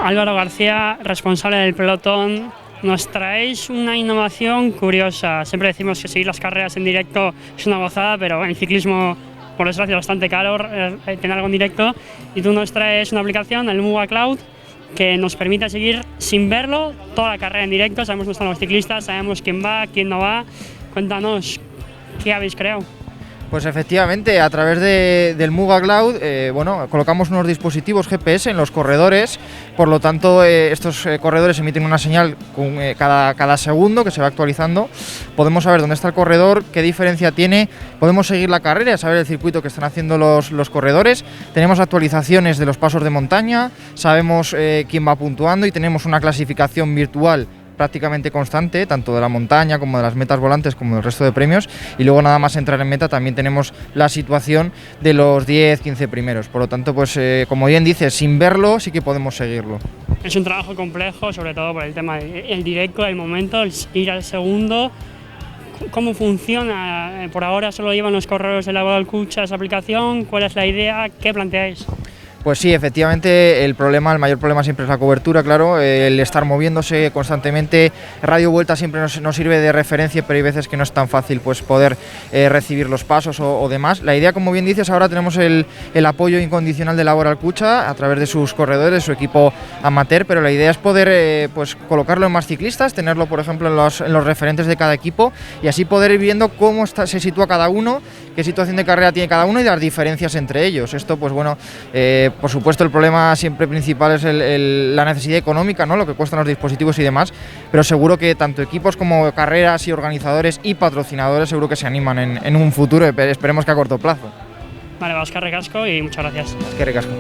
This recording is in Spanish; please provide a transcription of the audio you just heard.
Álvaro García, responsable del pelotón. Nos traéis una innovación curiosa. Siempre decimos que seguir las carreras en directo es una gozada, pero en ciclismo, por desgracia, es bastante caro tener algo en directo. Y tú nos traes una aplicación, el Muga Cloud, que nos permite seguir sin verlo toda la carrera en directo. Sabemos dónde están los ciclistas, sabemos quién va, quién no va. Cuéntanos, ¿qué habéis creado? Pues efectivamente, a través del Muga Cloud, colocamos unos dispositivos GPS en los corredores, por lo tanto estos corredores emiten una señal cada segundo que se va actualizando. Podemos saber dónde está el corredor, qué diferencia tiene, podemos seguir la carrera, saber el circuito que están haciendo los corredores. Tenemos actualizaciones de los pasos de montaña, sabemos quién va puntuando y tenemos una clasificación virtual prácticamente constante, tanto de la montaña como de las metas volantes como del resto de premios, y luego nada más entrar en meta también tenemos la situación de los 10-15 primeros, por lo tanto pues como bien dices, sin verlo sí que podemos seguirlo. Es un trabajo complejo, sobre todo por el tema del directo, el momento, el ir al segundo. ¿Cómo funciona? Por ahora solo llevan los corredores de la Alcucha esa aplicación. ¿Cuál es la idea? ¿Qué planteáis? Pues sí, efectivamente el mayor problema siempre es la cobertura, claro, el estar moviéndose constantemente. Radio Vuelta siempre nos sirve de referencia, pero hay veces que no es tan fácil pues poder recibir los pasos o demás. La idea, como bien dices, ahora tenemos el apoyo incondicional de Laboral Alcucha a través de sus corredores, su equipo amateur, pero la idea es poder pues colocarlo en más ciclistas, tenerlo por ejemplo en los referentes de cada equipo y así poder ir viendo cómo se sitúa cada uno, qué situación de carrera tiene cada uno y las diferencias entre ellos. Esto pues bueno, por supuesto el problema siempre principal es la necesidad económica, ¿no? Lo que cuestan los dispositivos y demás, pero seguro que tanto equipos como carreras y organizadores y patrocinadores seguro que se animan en un futuro, esperemos que a corto plazo. Vale, Óscar Recasco y muchas gracias. Es que recasco.